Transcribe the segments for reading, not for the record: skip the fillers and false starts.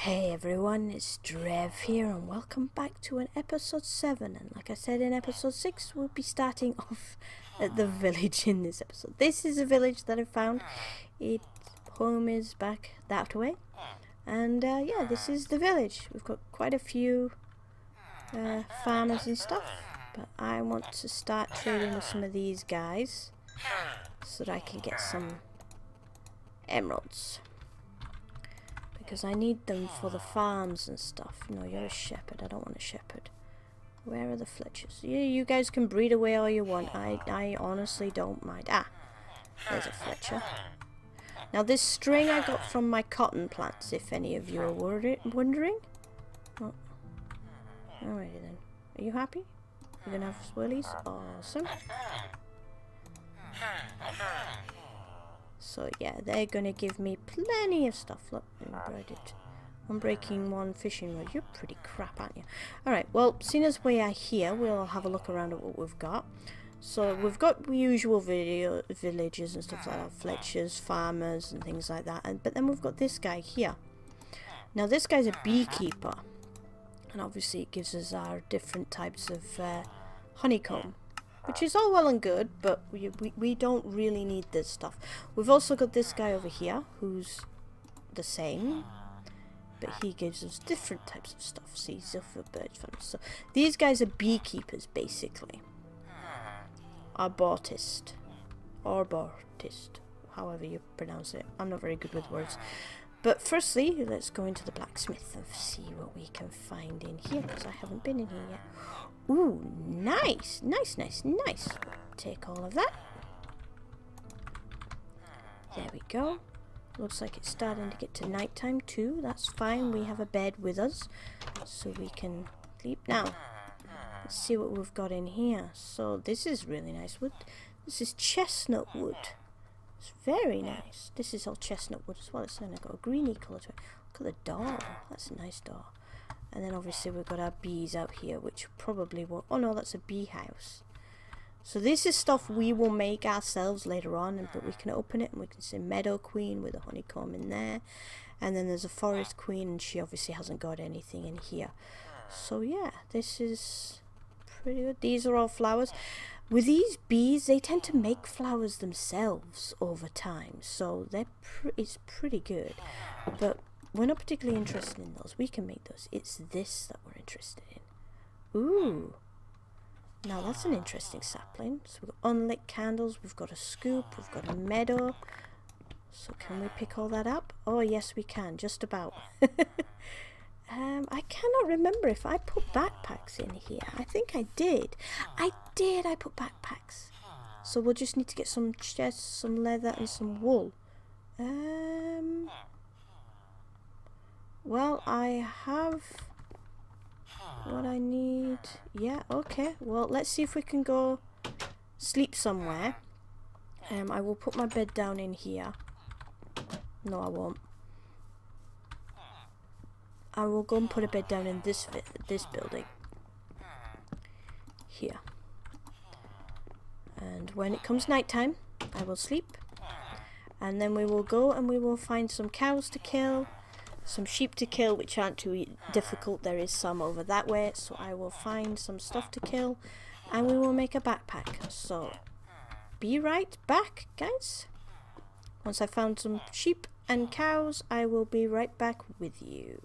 Hey everyone, it's Drev here and welcome back to an episode 7, and like I said in episode 6 we'll be starting off at the village in this episode. This is a village that I found. Home is back that way, and yeah, this is the village. We've got quite a few farmers and stuff, but I want to start trading with some of these guys so that I can get some emeralds. Because I need them for the farms and stuff. No, you're a shepherd. I don't want a shepherd. Where are the Fletchers? Yeah, you guys can breed away all you want. I honestly don't mind. Ah, there's a Fletcher. Now this string I got from my cotton plants, if any of you are wondering. Oh. Alrighty then. Are you happy? You're gonna have swirlies? Awesome. So yeah, they're gonna give me plenty of stuff. Look, I'm breaking one fishing rod. You're pretty crap, aren't you? Alright, well, seeing as we are here, we'll have a look around at what we've got. So we've got the usual villages and stuff like that, Fletchers, farmers and things like that. But then we've got this guy here. Now this guy's a beekeeper, and obviously it gives us our different types of honeycomb. Which is all well and good, but we don't really need this stuff. We've also got this guy over here, who's the same, but he gives us different types of stuff. Seeds for bird feathers. So these guys are beekeepers, basically. Arborist, however you pronounce it. I'm not very good with words. But firstly, let's go into the blacksmith and see what we can find in here, because I haven't been in here yet. Ooh, nice. Take all of that. There we go. Looks like it's starting to get to nighttime too. That's fine. We have a bed with us, so we can sleep now. Let's see what we've got in here. So this is really nice wood. This is chestnut wood. It's very nice. This is all chestnut wood as well. It's got a greeny colour to it. Look at the door. That's a nice door. And then obviously we've got our bees out here, which probably will... Oh no, that's a bee house. So this is stuff we will make ourselves later on, but we can open it and we can say Meadow Queen with a honeycomb in there. And then there's a Forest Queen, and she obviously hasn't got anything in here. So yeah, this is pretty good. These are all flowers. With these bees, they tend to make flowers themselves over time, so it's pretty good. But we're not particularly interested in those. We can make those. It's this that we're interested in. Ooh. Now that's an interesting sapling. So we've got unlit candles, we've got a scoop, we've got a meadow. So can we pick all that up? Oh yes we can, just about. I cannot remember if I put backpacks in here. I think I did. I put backpacks. So we'll just need to get some chests, some leather and some wool. Well, I have what I need. Yeah, okay. Well, let's see if we can go sleep somewhere. I will put my bed down in here. No, I won't. I will go and put a bed down in this building. Here. And when it comes nighttime, I will sleep. And then we will go and we will find some cows to kill. Some sheep to kill, which aren't too difficult. There is some over that way, so I will find some stuff to kill, and we will make a backpack. So, be right back, guys. Once I've found some sheep and cows, I will be right back with you.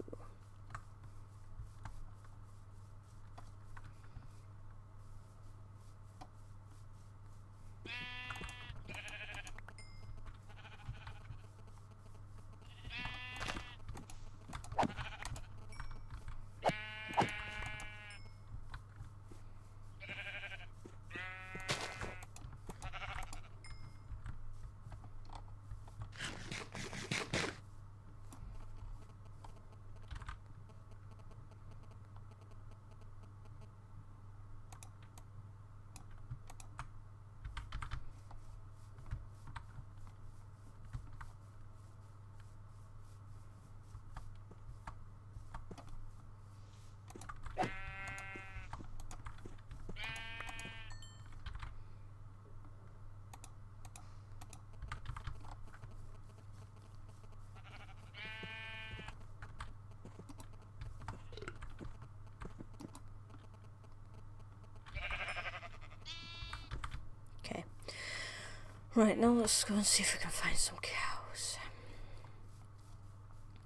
Right, now let's go and see if we can find some cows.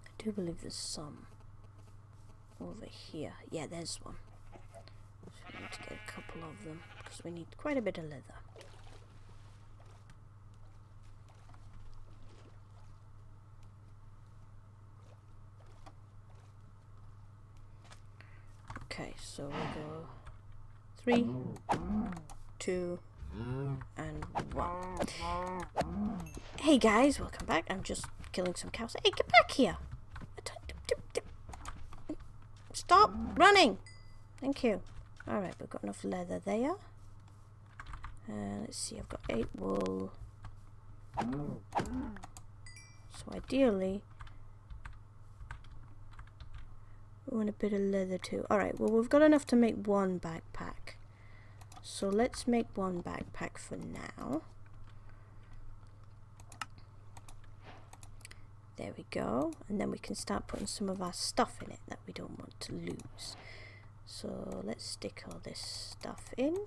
I do believe there's some over here. Yeah, there's one. So we need to get a couple of them because we need quite a bit of leather. Okay, so we go 3, 2, and 1. Hey guys, welcome back. I'm just killing some cows. Hey, get back here! Stop running! Thank you. Alright, we've got enough leather there. Let's see, I've got 8 wool. So ideally, we want a bit of leather too. Alright, well we've got enough to make one backpack. So let's make one backpack for now. There we go. And then we can start putting some of our stuff in it that we don't want to lose. So let's stick all this stuff in,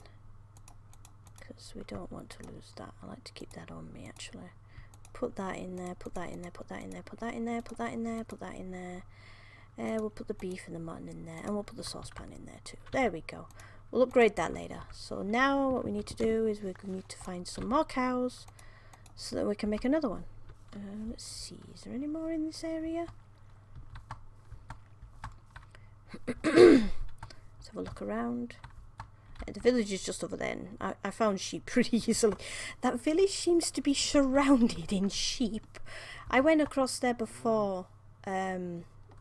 because we don't want to lose that. I like to keep that on me actually. Put that in there, put that in there, put that in there, put that in there, put that in there, put that in there. We'll put the beef and the mutton in there, and we'll put the saucepan in there too. There we go. We'll upgrade that later. So now what we need to do is we need to find some more cows so that we can make another one. Let's see, is there any more in this area? Let's have a look around. The village is just over there. And I found sheep pretty easily. That village seems to be surrounded in sheep. I went across there before,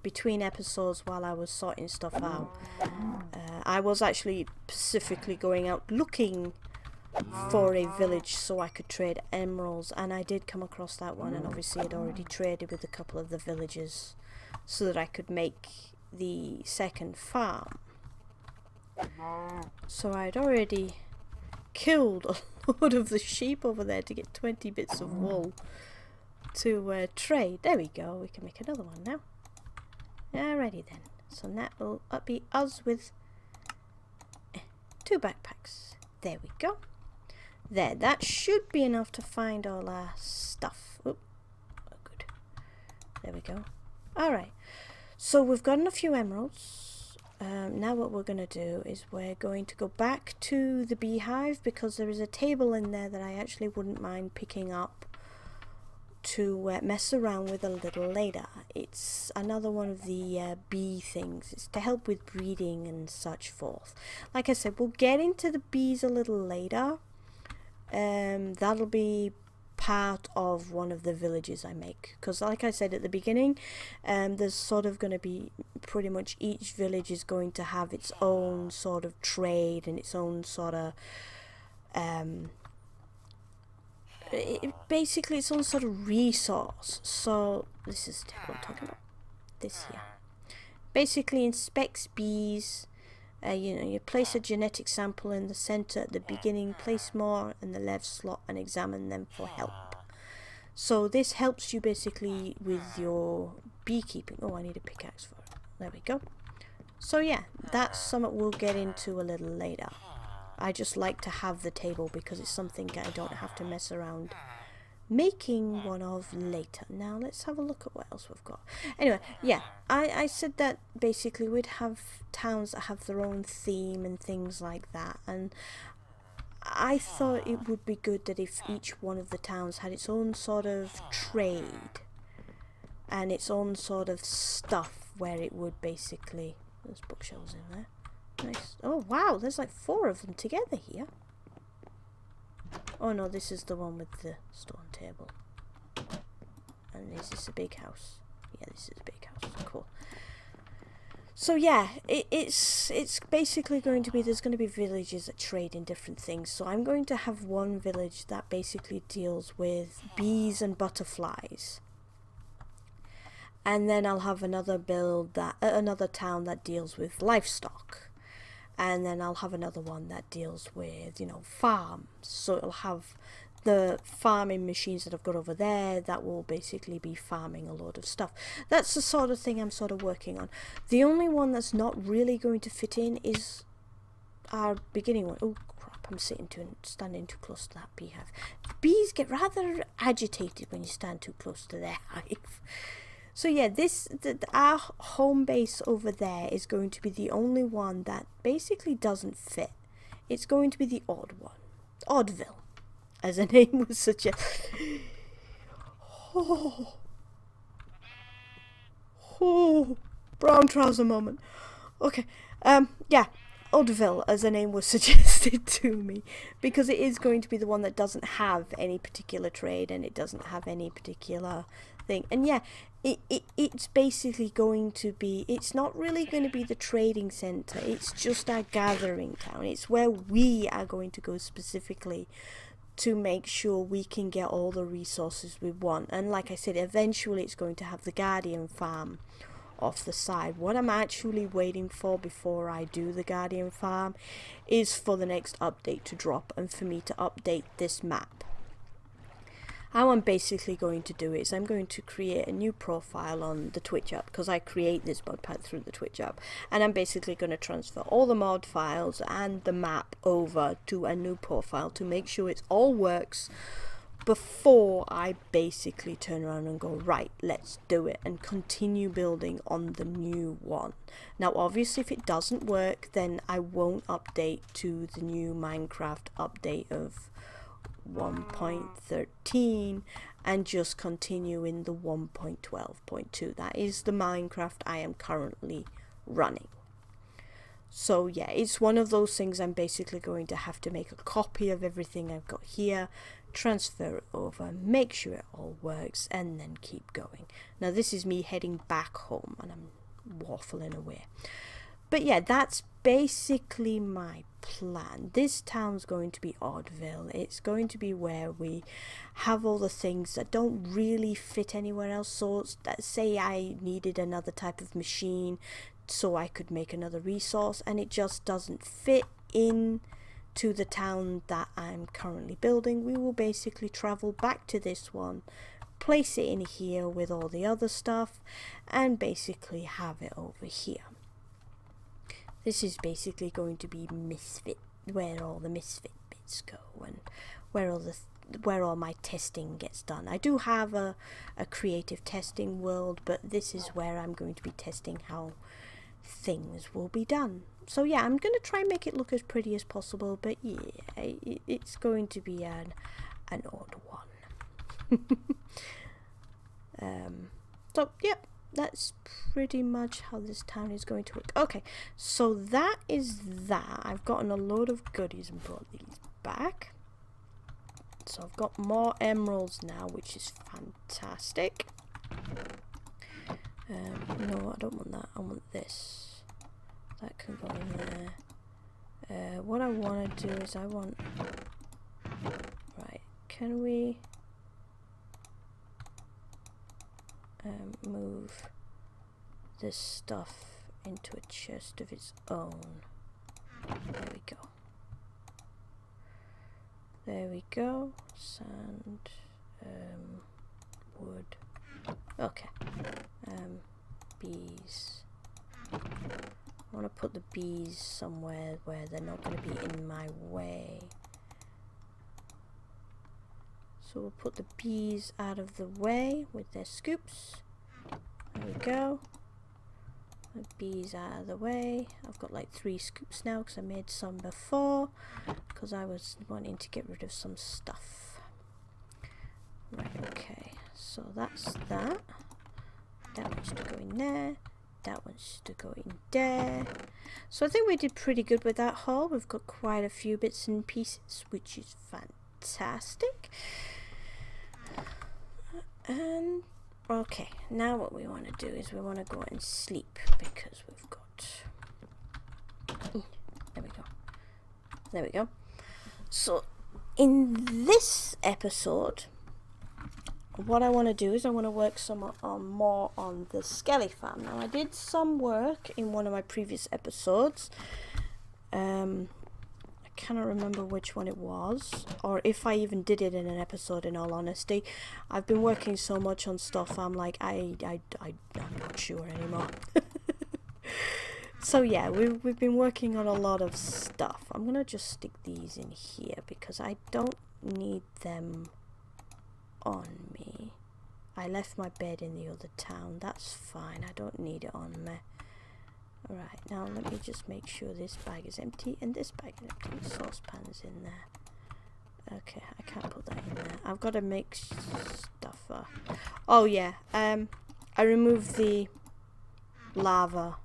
between episodes while I was sorting stuff out. I was actually specifically going out looking for a village so I could trade emeralds, and I did come across that one, and obviously I'd already traded with a couple of the villagers so that I could make the second farm. So I'd already killed a load of the sheep over there to get 20 bits of wool to trade. There we go, we can make another one now. Alrighty then, so that will be us with 2 backpacks. There we go. There, that should be enough to find all our stuff. Oh, good. There we go. Alright, so we've gotten a few emeralds. Now what we're going to do is we're going to go back to the beehive, because there is a table in there that I actually wouldn't mind picking up to mess around with a little later. It's another one of the bee things. It's to help with breeding and such forth. Like I said, we'll get into the bees a little later. That'll be part of one of the villages I make, because like I said at the beginning, there's sort of going to be pretty much each village is going to have its own sort of trade and its own sort of basically its own sort of resource. So this is what I'm talking about. This here basically inspects bees. You know, you place a genetic sample in the center at the beginning, place more in the left slot, and examine them for help. So this helps you basically with your beekeeping. Oh, I need a pickaxe for it. There we go. So yeah, that's something we'll get into a little later. I just like to have the table because it's something I don't have to mess around making one of later. Now let's have a look at what else we've got. Anyway, yeah, I said that basically we'd have towns that have their own theme and things like that, and I thought it would be good that if each one of the towns had its own sort of trade and its own sort of stuff where it would basically... There's bookshelves in there. Nice. Oh wow, there's like 4 of them together here. Oh no, this is the one with the stone table. And is this a big house? Yeah, this is a big house. Cool. So yeah, it's basically going to be, there's going to be villages that trade in different things. So I'm going to have one village that basically deals with bees and butterflies. And then I'll have another another town that deals with livestock. And then I'll have another one that deals with, you know, farms. So it'll have the farming machines that I've got over there that will basically be farming a lot of stuff. That's the sort of thing I'm sort of working on. The only one that's not really going to fit in is our beginning one. Oh, crap. I'm standing too close to that beehive. Bees get rather agitated when you stand too close to their hive. So yeah, our home base over there is going to be the only one that basically doesn't fit. It's going to be the odd one. Oddville, as a name would suggest. Oh, brown trouser moment. Okay, yeah, Oddville, as the name was suggested to me, because it is going to be the one that doesn't have any particular trade and it doesn't have any particular thing. And yeah, it's basically going to be, it's not really going to be the trading center, it's just our gathering town. It's where we are going to go specifically to make sure we can get all the resources we want. And like I said, eventually it's going to have the Guardian farm off the side. What I'm actually waiting for before I do the Guardian farm is for the next update to drop and for me to update this map. How I'm basically going to do it is I'm going to create a new profile on the Twitch app, because I create this mod pack through the Twitch app, and I'm basically going to transfer all the mod files and the map over to a new profile to make sure it all works before I basically turn around and go, right, let's do it, and continue building on the new one. Now obviously if it doesn't work, then I won't update to the new Minecraft update of 1.13 and just continue in the 1.12.2. that is the Minecraft I am currently running. So yeah, it's one of those things I'm basically going to have to make a copy of everything I've got here, transfer it over, make sure it all works, and then keep going. Now this is me heading back home and I'm waffling away. But yeah, that's basically my plan. This town's going to be Oddville. It's going to be where we have all the things that don't really fit anywhere else. So say I needed another type of machine so I could make another resource and it just doesn't fit in to the town that I'm currently building, we will basically travel back to this one, place it in here with all the other stuff, and basically have it over here. This is basically going to be Misfit, where all the Misfit bits go, and where all my testing gets done. I do have a creative testing world, but this is where I'm going to be testing how things will be done. So yeah, I'm going to try and make it look as pretty as possible, but yeah, it's going to be an odd one. So yep, that's pretty much how this town is going to work. Okay, so that is that. I've gotten a load of goodies and brought these back. So I've got more emeralds now, which is fantastic. No, I don't want that. I want this. That can go in there. What I want to do is right, can we move this stuff into a chest of its own? There we go. There we go. Sand, wood. Okay. Bees. I want to put the bees somewhere where they're not going to be in my way. So we'll put the bees out of the way with their scoops. There we go. The bees out of the way. I've got like 3 scoops now because I made some before, because I was wanting to get rid of some stuff. Right, okay. So that's that. That one's to go in there. That one's to go in there. So I think we did pretty good with that haul. We've got quite a few bits and pieces, which is fantastic. And okay, now what we want to do is we want to go and sleep, because we've got... There we go. There we go. So in this episode, what I want to do is I want to work some more on the Skelly farm. Now I did some work in one of my previous episodes. I cannot remember which one it was, or if I even did it in an episode, in all honesty. I've been working so much on stuff, I'm like, I'm not sure anymore. So yeah, we've been working on a lot of stuff. I'm gonna just stick these in here because I don't need them on me. I left my bed in the other town. That's fine. I don't need it on me. Alright, now let me just make sure this bag is empty and this bag is empty. The saucepan's in there. Okay, I can't put that in there. I've got to make stuff. Oh yeah, I removed the lava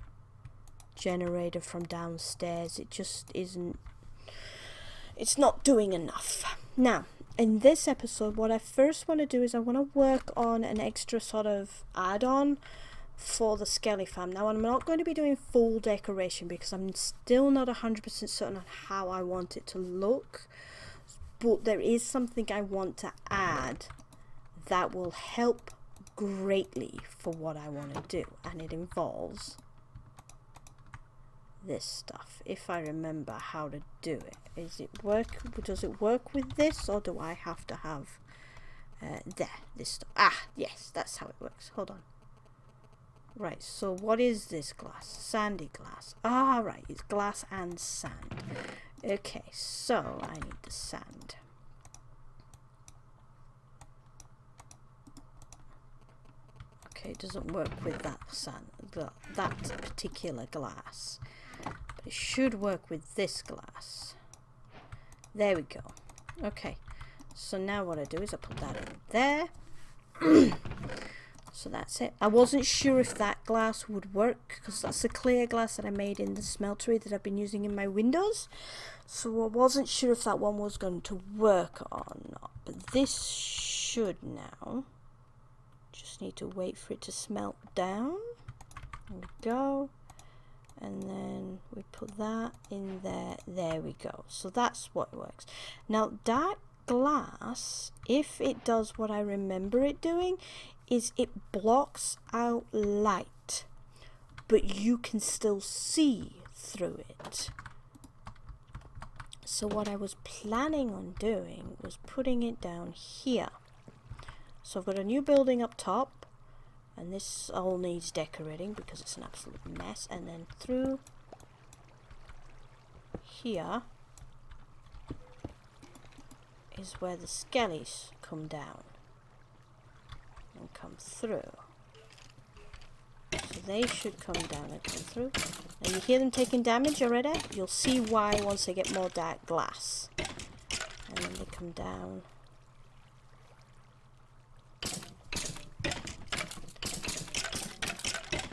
generator from downstairs. It just isn't, it's not doing enough. Now in this episode, what I first want to do is I want to work on an extra sort of add-on for the Skelly farm. Now I'm not going to be doing full decoration because I'm still not 100% certain on how I want it to look, but there is something I want to add that will help greatly for what I want to do, and it involves this stuff, if I remember how to do it. Does it work with this, or do I have to have this stuff? Ah, yes, that's how it works. Hold on. Right, so what is this glass? Sandy glass. Ah, right, it's glass and sand. Okay, so I need the sand. Okay, it doesn't work with that sand, that particular glass. But it should work with this glass. There we go. Okay, so now what I do is I put that in there. So that's it. I wasn't sure if that glass would work because that's the clear glass that I made in the smeltery that I've been using in my windows. So I wasn't sure if that one was going to work or not. But this should now. Just need to wait for it to smelt down. There we go. And then we put that in there. There we go. So that's what works. Now that glass, if it does what I remember it doing, is it blocks out light, but you can still see through it. So what I was planning on doing was putting it down here. So I've got a new building up top, and this all needs decorating because it's an absolute mess. And then through here is where the skellies come down and come through. So they should come down and come through. And you hear them taking damage already? You'll see why once they get more dark glass. And then they come down.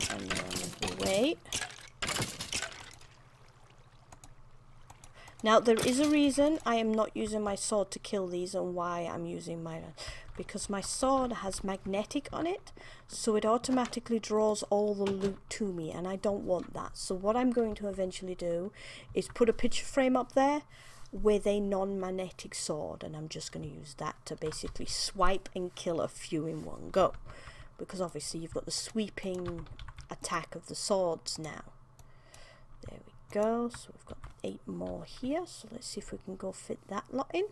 And then we wait. Now there is a reason I am not using my sword to kill these and why I'm using my... Because my sword has magnetic on it, so it automatically draws all the loot to me, and I don't want that. So what I'm going to eventually do is put a picture frame up there with a non-magnetic sword, and I'm just going to use that to basically swipe and kill a few in one go. Because obviously you've got the sweeping attack of the swords now. There we go. So we've got 8 more here, so let's see if we can go fit that lot in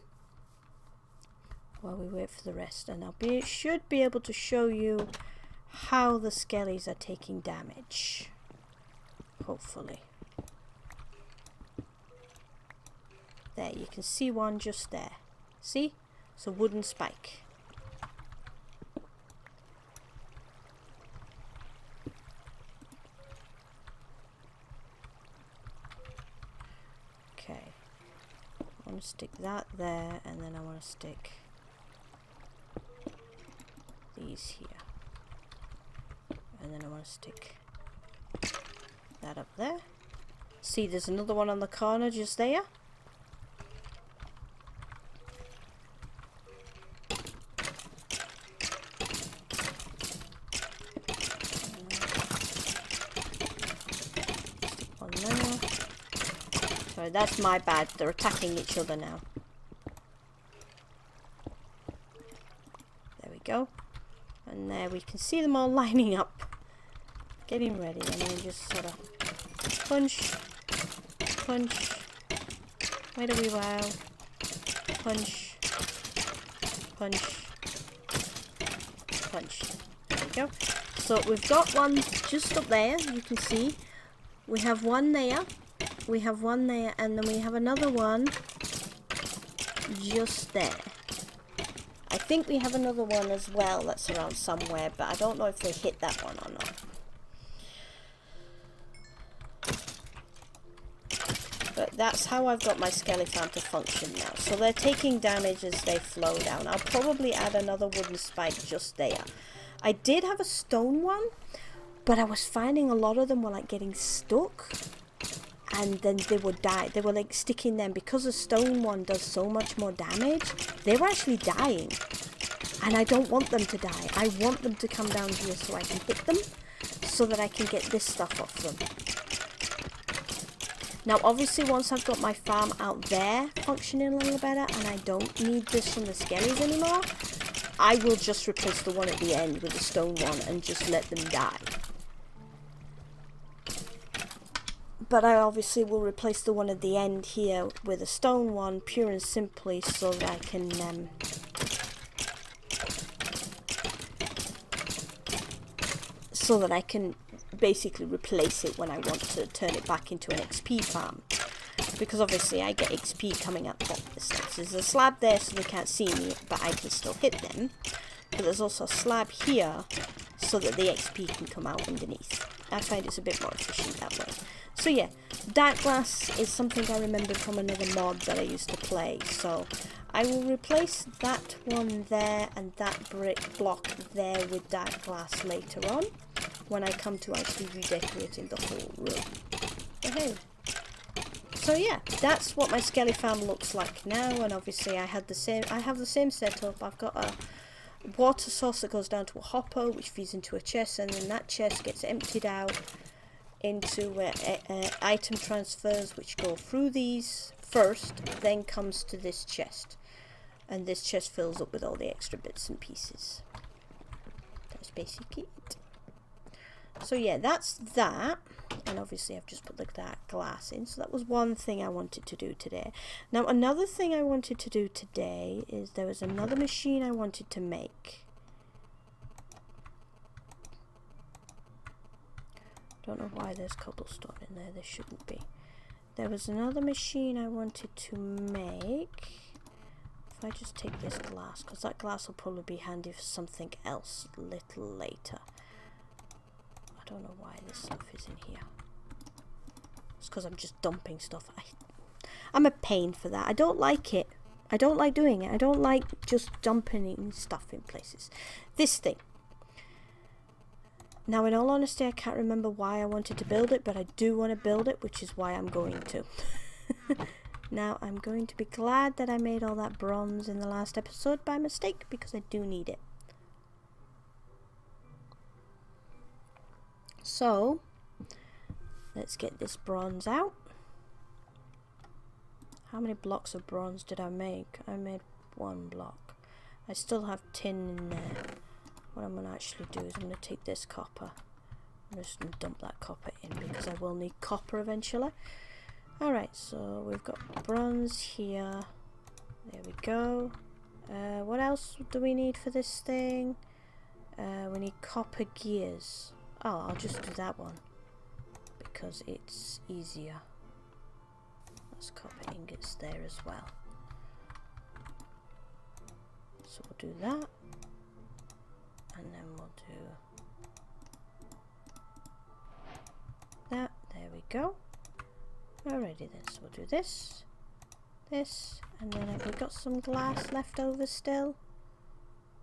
while we wait for the rest. And should be able to show you how the skellies are taking damage, hopefully. There, you can see one just there. See? It's a wooden spike. Okay, I'm going to stick that there, and then I want to stick these here, and then I want to stick that up there. See, there's another one on the corner just there. One there. Sorry, that's my bad. They're attacking each other now. There we go. And there we can see them all lining up, getting ready, and then just sort of punch, punch, wait a wee while, punch, punch, punch. There we go. So we've got one just up there, you can see, we have one there. We have one there, and then we have another one just there. I think we have another one as well that's around somewhere, but I don't know if they hit that one or not. But that's how I've got my skeleton to function now. So they're taking damage as they flow down. I'll probably add another wooden spike just there. I did have a stone one, but I was finding a lot of them were like getting stuck. And then they would die. They were like sticking them. Because the stone one does so much more damage, they were actually dying. And I don't want them to die. I want them to come down here so I can hit them, so that I can get this stuff off them. Now obviously once I've got my farm out there functioning a little better and I don't need this from the skellies anymore, I will just replace the one at the end with the stone one and just let them die. But I obviously will replace the one at the end here with a stone one, pure and simply, so that I can basically replace it when I want to turn it back into an XP farm. Because obviously I get XP coming up top of this thing. So there's a slab there so they can't see me, but I can still hit them. But there's also a slab here so that the XP can come out underneath. I find it's a bit more efficient that way. So yeah, dark glass is something I remember from another mod that I used to play. So I will replace that one there and that brick block there with dark glass later on, when I come to actually redecorating the whole room. Okay. So yeah, that's what my skelly farm looks like now, and obviously I have the same setup. I've got a water source that goes down to a hopper which feeds into a chest, and then that chest gets emptied out into item transfers which go through these first, then comes to this chest, and this chest fills up with all the extra bits and pieces. That's basically it. So yeah, that's that, and obviously I've just put the dark glass in. So that was one thing I wanted to do today. Now another thing I wanted to do today is there was another machine I wanted to make. Don't know why there's cobblestone in there, there shouldn't be. There was another machine I wanted to make. If I just take this glass, because that glass will probably be handy for something else a little later. I don't know why this stuff is in here. It's because I'm just dumping stuff. I'm a pain for that. I don't like it. I don't like doing it. I don't like just dumping stuff in places. This thing. Now, in all honesty, I can't remember why I wanted to build it, but I do want to build it, which is why I'm going to. Now, I'm going to be glad that I made all that bronze in the last episode by mistake, because I do need it. So, let's get this bronze out. How many blocks of bronze did I make? I made 1 block. I still have tin in there. What I'm going to actually do is I'm going to take this copper. I'm just going to dump that copper in because I will need copper eventually. Alright, so we've got bronze here. There we go. What else do we need for this thing? We need copper gears. Oh, I'll just do that one because it's easier. There's copper ingots there as well. So we'll do that. And then we'll do that. There we go. Alrighty then, so we'll do this, and then have we got some glass left over still?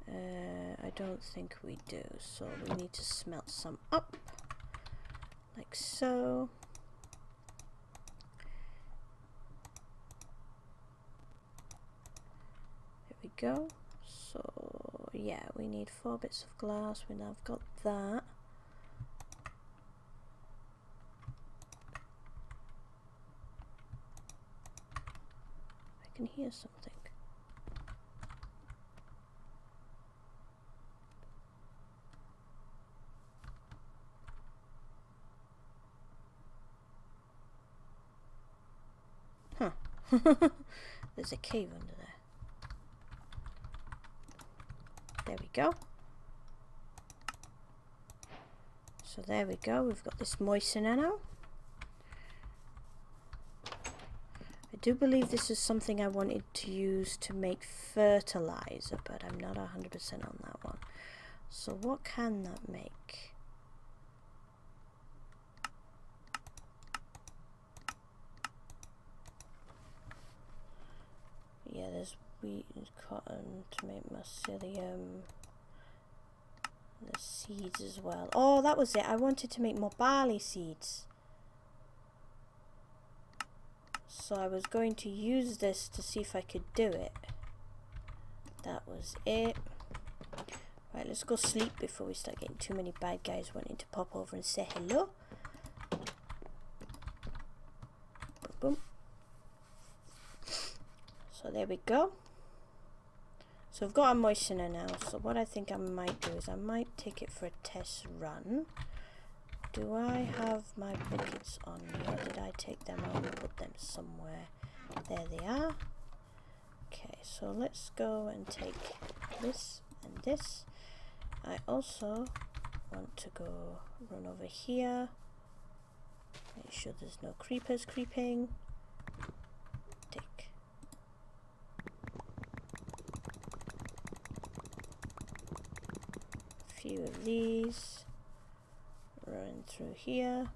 I don't think we do, so we need to smelt some up, like so. There we go. So yeah, we need 4 bits of glass. We now have got that. I can hear something. Huh. There's a cave under there. There we go. So there we go. We've got this moistenor now. do believe this is something I wanted to use to make fertilizer, but I'm not 100% on that one. So what can that make? Yeah, there's wheat and cotton to make mycelium. There's seeds as well. Oh, that was it. I wanted to make more barley seeds. So I was going to use this to see if I could do it. That was it. Right, let's go sleep before we start getting too many bad guys wanting to pop over and say hello. Boom, boom. So there we go. So I've got a moistener now. So what I think I might do is I might take it for a test run. Do I have my buckets on me, or did I take them out and put them somewhere? There they are. Okay, so let's go and take this and this. I also want to go run over here. Make sure there's no creepers creeping. Take. A few of these. Run through here.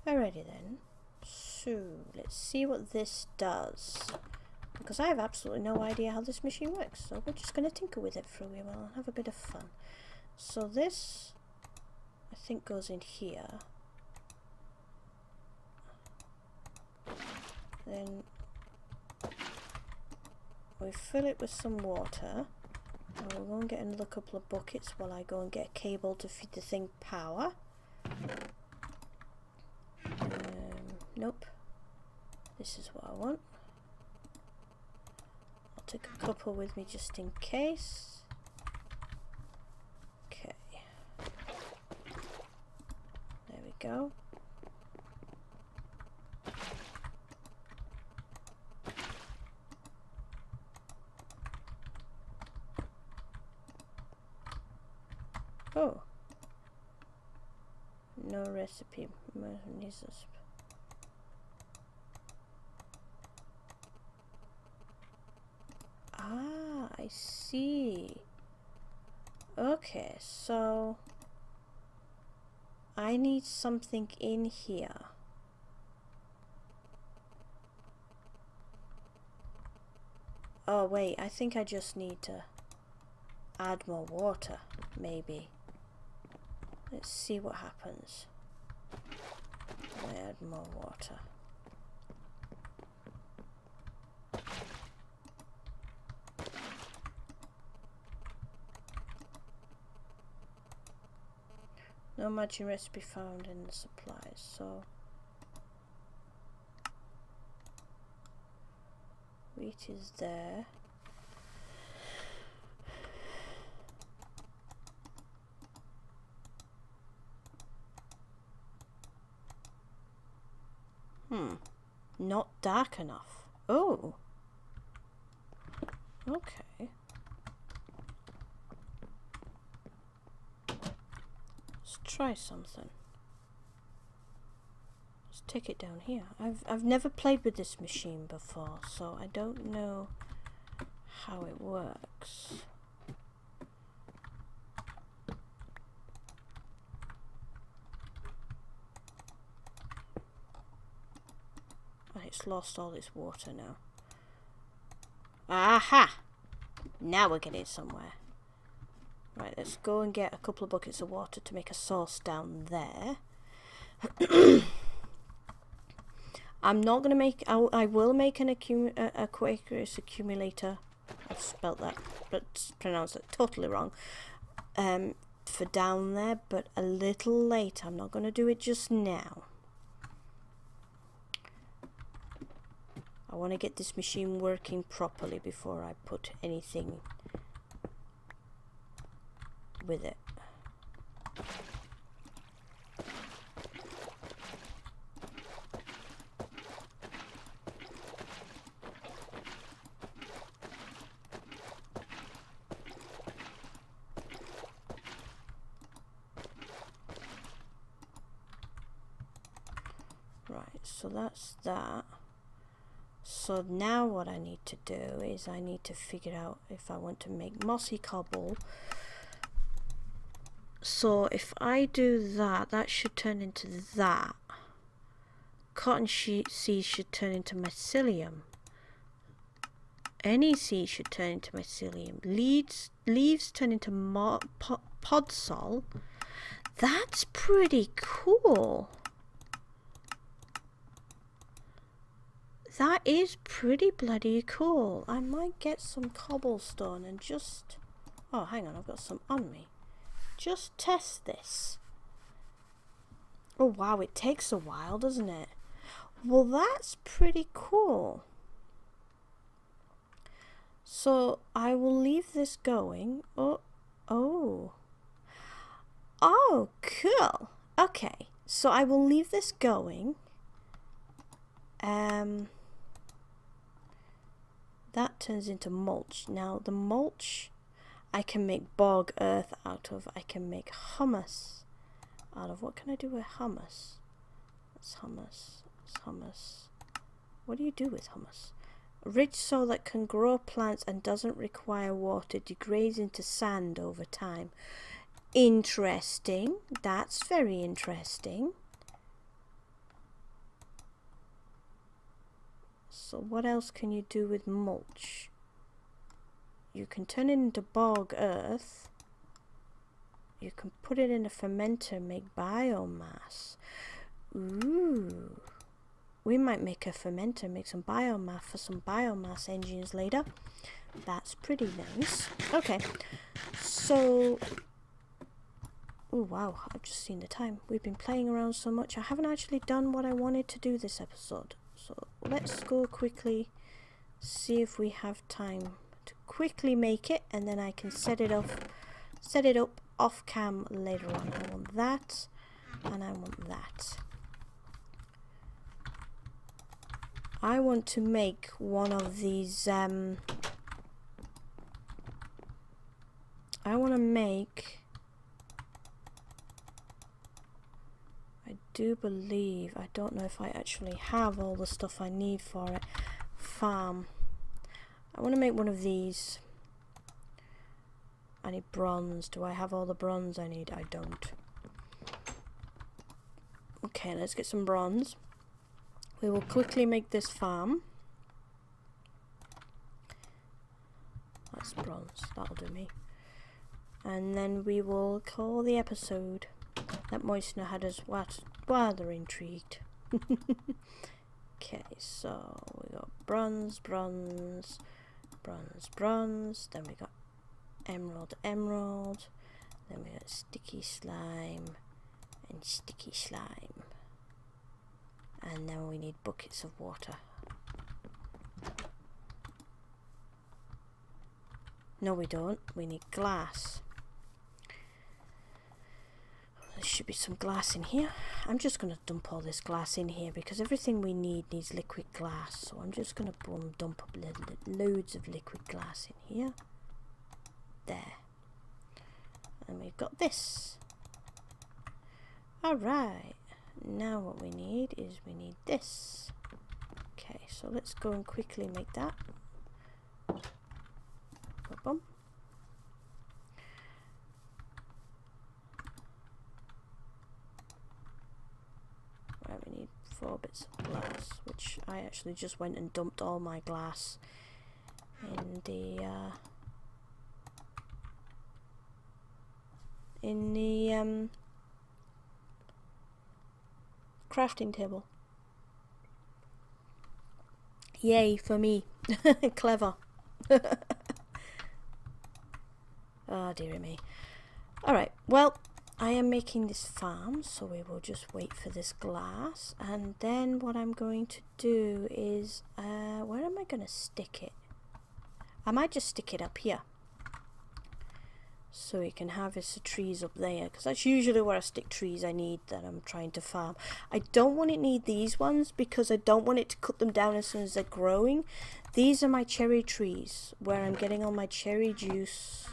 Alrighty then. So let's see what this does, because I have absolutely no idea how this machine works. So we're just going to tinker with it for a wee while and have a bit of fun. So this, I think, goes in here. Then we fill it with some water. And we'll go and get another couple of buckets while I go and get a cable to feed the thing power. Nope. This is what I want. I'll take a couple with me just in case. Okay. There we go. Oh, no recipe. Ah, I see. Okay, so I need something in here. Oh wait, I think I just need to add more water, maybe. Let's see what happens. Add more water. No matching recipe found in the supplies, so wheat is there. Not dark enough. Oh. Okay. Let's try something. Let's take it down here. I've never played with this machine before, so I don't know how it works. It's lost all its water now. Aha! Now we're getting somewhere. Right, let's go and get a couple of buckets of water to make a sauce down there. I'm not going to make... I will make an aqueous accumulator. I've spelt that, but pronounced it totally wrong. For down there, but a little later. I'm not going to do it just now. I want to get this machine working properly before I put anything with it. Right, so that's that. So now what I need to do is I need to figure out if I want to make mossy cobble. So if I do that, that should turn into that. Cotton seeds should turn into mycelium. Any seed should turn into mycelium. Leaves turn into podsol. That's pretty cool. That is pretty bloody cool. I might get some cobblestone and just... Oh, hang on, I've got some on me. Just test this. Oh, wow, it takes a while, doesn't it? Well, that's pretty cool. So, I will leave this going. Oh. Oh, cool. Okay, so I will leave this going. That turns into mulch. Now the mulch I can make bog earth out of. I can make hummus out of. What can I do with hummus? That's hummus. That's hummus. What do you do with hummus? Rich soil that can grow plants and doesn't require water degrades into sand over time. Interesting. That's very interesting. So what else can you do with mulch? You can turn it into bog earth. You can put it in a fermenter, make biomass. Ooh. We might make a fermenter, make some biomass for some biomass engines later. That's pretty nice. Okay. So... Oh wow, I've just seen the time. We've been playing around so much. I haven't actually done what I wanted to do this episode. So let's go quickly, see if we have time to quickly make it, and then I can set it up off cam later on. I want that, and I want that. I want to make one of these, I want to make... I do believe, I don't know if I actually have all the stuff I need for it. Farm. I want to make one of these. I need bronze. Do I have all the bronze I need? I don't. Okay, let's get some bronze. We will quickly make this farm. That's bronze. That'll do me. And then we will call the episode. That moistenor had us rather intrigued. Okay, so we got bronze, bronze, bronze, bronze. Then we got emerald, emerald. Then we got sticky slime and sticky slime. And then we need buckets of water. No, we don't. We need glass. There should be some glass in here. I'm just going to dump all this glass in here because everything we need needs liquid glass. So I'm just going to dump up loads of liquid glass in here. There. And we've got this. Alright. Now what we need is we need this. Okay, so let's go and quickly make that. Boom. Right, we need 4 bits of glass, which I actually just went and dumped all my glass in the crafting table. Yay for me. Clever. Oh dearie me. Alright, well, I am making this farm, so we will just wait for this glass, and then what I'm going to do is, where am I going to stick it? I might just stick it up here, so we can harvest the trees up there, because that's usually where I stick trees I need that I'm trying to farm. I don't want it need these ones, because I don't want it to cut them down as soon as they're growing. These are my cherry trees, where I'm getting all my cherry juice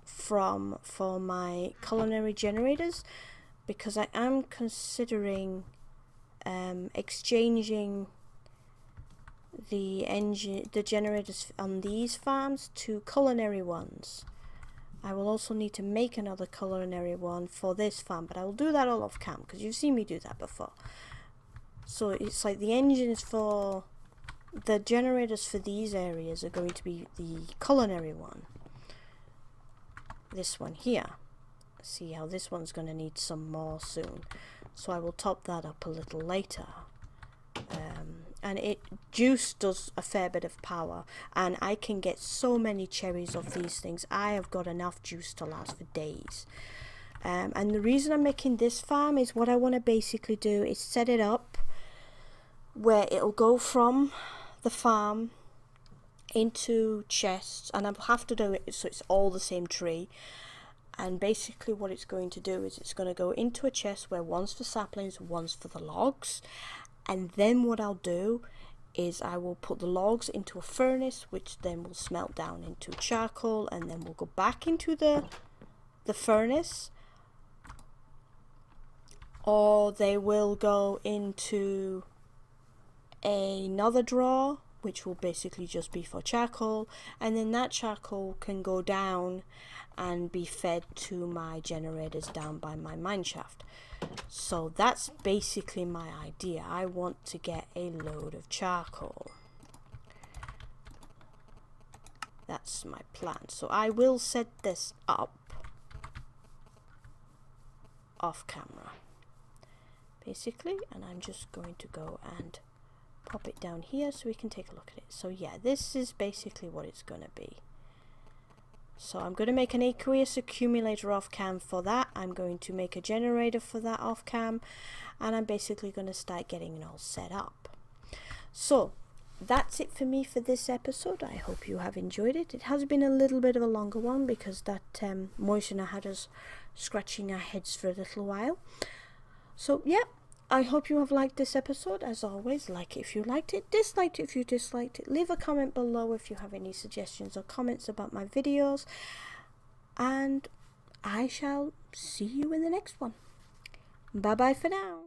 from for my culinary generators, because I am considering exchanging the generators on these farms to culinary ones. I will also need to make another culinary one for this farm, but I will do that all off cam because you've seen me do that before. So it's like the engines for the generators for these areas are going to be the culinary one. This one here. See how this one's going to need some more soon. So I will top that up a little later. And juice does a fair bit of power, and I can get so many cherries of these things. I have got enough juice to last for days. And the reason I'm making this farm is what I want to basically do is set it up where it'll go from the farm into chests, and I'll have to do it so it's all the same tree. And basically what it's going to do is it's going to go into a chest where one's for saplings, one's for the logs. And then what I'll do is I will put the logs into a furnace, which then will smelt down into charcoal, and then we'll go back into the furnace, or they will go into another drawer, which will basically just be for charcoal, and then that charcoal can go down and be fed to my generators down by my mine shaft. So that's basically my idea. I want to get a load of charcoal. That's my plan. So I will set this up off camera basically, and I'm just going to go and pop it down here so we can take a look at it. So yeah, this is basically what it's going to be. So I'm going to make an aqueous accumulator off cam for that. I'm going to make a generator for that off cam, and I'm basically going to start getting it all set up. So that's it for me for this episode. I hope you have enjoyed it. It has been a little bit of a longer one because that moistener had us scratching our heads for a little while. So yeah, I hope you have liked this episode. As always, like it if you liked it, dislike it if you disliked it. Leave a comment below if you have any suggestions or comments about my videos. And I shall see you in the next one. Bye bye for now.